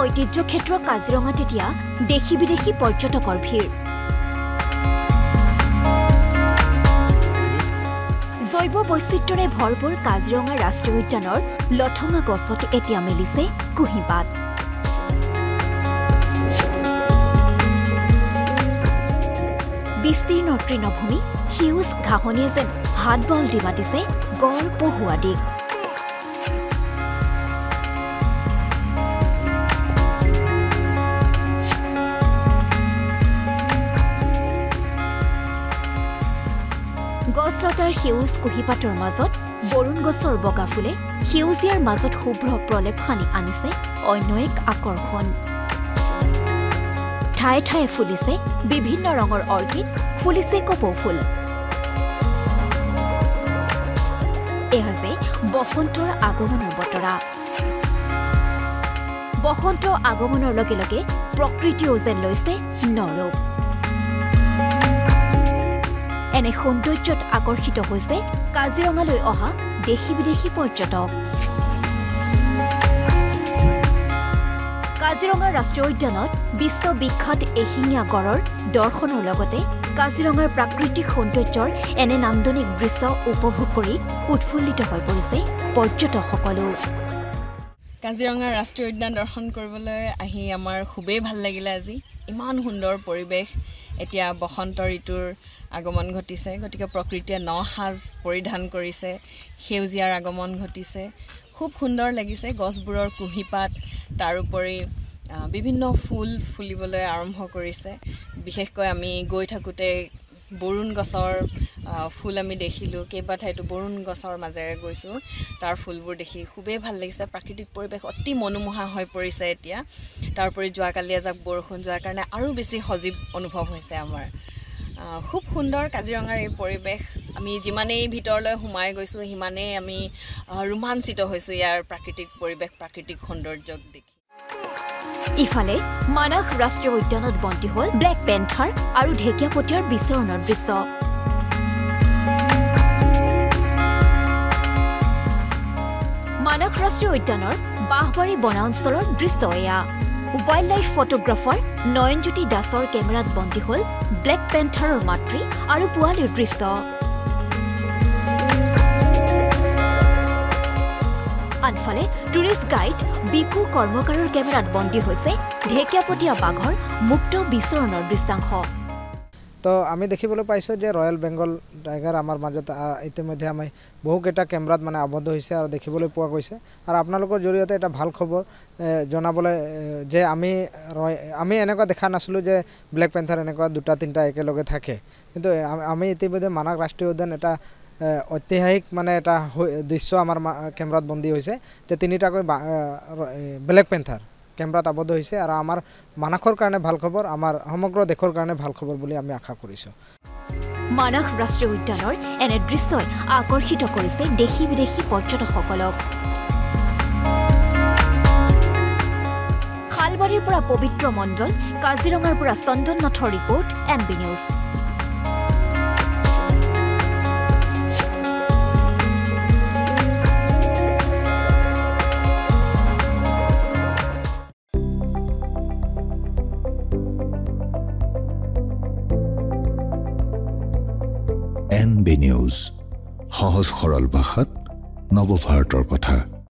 ঐতিহ্য ক্ষেত্ৰ কাজিৰঙাত এতিয়া দেশী বিদেশী পৰ্যটকৰ ভিৰ জৈৱ বৈচিত্ৰ্যৰে ভৰপূৰ কাজিৰঙা ৰাষ্ট্ৰীয় উদ্যানৰ লঠঙা গছত এতিয়া মেলিছে কুঁহিপাত বিস্তীৰ্ণ তৃণভূমি সেউজ ঘাঁহনিয়ে যেন হাত বাউল দি মাতিছে গড় পহুৱা দিক গছলতাৰ সেউজ কুঁহিপাতৰ মাজত বৰুণ গছৰ বগা ফুলে সেউজীয়াৰ মাজত শুভ্ৰ প্ৰলেপ সানি আনিছে অন্য এক আকৰ্ষণ ঠায়ে ঠায়ে ফুলিছে বিভিন্ন ৰঙৰ অৰ্কিড ফুলিছে কপৌ ফুল এয়া যে বসন্তৰ আগমনৰ বতৰা বসন্ত আগমনৰ লগে লগে প্ৰকৃতিও যেন লৈছে নৰূপ এনে সৌন্দৰ্যত আকৰ্ষিত হৈছে কাজিৰঙালৈ অহা দেশী বিদেশী পৰ্যটক কাজিৰঙা ৰাষ্ট্ৰীয় উদ্যানত বিশ্ববিখ্যাত এশিঙীয়া গড়ৰ দৰ্শনৰ লগতে কাজিৰঙাৰ প্ৰাকৃতিক সৌন্দৰ্যৰ এনে নান্দনিক দৃশ্য উপভোগ কৰি উৎফুল্লিত হৈ পৰিছে পৰ্যটকসকলো কাজিৰঙা ৰাষ্ট্ৰীয় উদ্যান দৰ্শন কৰিবলৈ আহি আমাৰ খুবেই ভাল লাগিলে আজি ইমান সুন্দৰ পৰিৱেশ এতিয়া বসন্ত ঋতুৰ আগমন ঘটিছে গতিকে প্ৰকৃতিয়ে নহাজ পৰিধান কৰিছে সেউজীয়াৰ আগমন ঘটিছে খুব সুন্দৰ লাগিছে গছবোৰৰ কুঁহিপাত তাৰ উপৰি বিভিন্ন ফুল ফুলিবলৈ আৰম্ভ কৰিছে বিশেষকৈ আমি গৈ থাকোঁতে বৰুণ গছৰ ফুল আমি দেখিলোঁ কেইবা ঠাইতো বৰুণ গছৰ মাজেৰে গৈছোঁ তাৰ ফুলবোৰ দেখি খুবেই ভাল লাগিছে প্ৰাকৃতিক পৰিৱেশ অতি মনোমোহা হৈ পৰিছে এতিয়া তাৰ উপৰি যোৱাকালি এজাক বৰষুণ যোৱাৰ কাৰণে আৰু বেছি সজীৱ অনুভৱ হৈছে আমাৰ খুব সুন্দৰ কাজিৰঙাৰ এই পৰিৱেশ আমি যিমানেই ভিতৰলৈ সোমাই গৈছোঁ সিমানেই আমি ৰোমাঞ্চিত হৈছোঁ ইয়াৰ প্ৰাকৃতিক পৰিৱেশ প্ৰাকৃতিক সৌন্দৰ্যক দেখি ইফালে মানাহ ৰাষ্ট্ৰীয় উদ্যানত বন্দী হ'ল ব্লেক পেন্থাৰ আৰু ঢেকীয়াপতীয়াৰ বিচৰণৰ দৃশ্য মানাহ ৰাষ্ট্ৰীয় উদ্যানৰ বাঁহবাৰী বনাঞ্চলৰ দৃশ্য এয়া ৱাইল্ড লাইফ ফটোগ্ৰাফাৰ নয়নজ্যোতি দাসৰ কেমেৰাত বন্দী হ'ল ব্লেক পেন্থাৰৰ মাতৃ আৰু পোৱালীৰ দৃশ্য আনফালে টুৰিষ্ট গাইড বিকু কৰ্মকাৰৰ কেমেৰাত বন্দী হৈছে ঢেকীয়াপতীয়া বাঘৰ মুক্ত বিচৰণৰ দৃশ্যাংশ তো আমি দেখিবলৈ পাইছোঁ যে ৰয়েল বেংগল টাইগাৰ আমাৰ মাজত ইতিমধ্যে আমি বহুকেইটা কেমেৰাত মানে আবদ্ধ হৈছে আৰু দেখিবলৈ পোৱা গৈছে আৰু আপোনালোকৰ জৰিয়তে এটা ভাল খবৰ জনাবলৈ যে আমি এনেকুৱা দেখা নাছিলোঁ যে ব্লেক পেন্থাৰ এনেকুৱা দুটা তিনিটা একেলগে থাকে কিন্তু আমি ইতিমধ্যে মানাহ ৰাষ্ট্ৰীয় উদ্যান এটা ঐতিহাসিক মানে এটা দৃশ্য আমাৰ কেমেৰাত বন্দী হৈছে যে তিনিটাকৈ ব্লেক পেন্থাৰ কেমেৰাত আবদ্ধ হৈছে আৰু আমাৰ মানাহৰ কাৰণে ভাল খবৰ আমাৰ সমগ্ৰ দেশৰ কাৰণে ভাল খবৰ বুলি আমি আশা কৰিছোঁ মানাহ ৰাষ্ট্ৰীয় উদ্যানৰ এনে দৃশ্যই আকৰ্ষিত কৰিছে দেশী বিদেশী পৰ্যটকসকলক খালবাৰীৰ পৰা পবিত্ৰ মণ্ডল কাজিৰঙাৰ পৰা চন্দন নাথৰ report NB news NB news সহজ সৰল ভাষাত নৱভাৰতৰ কথা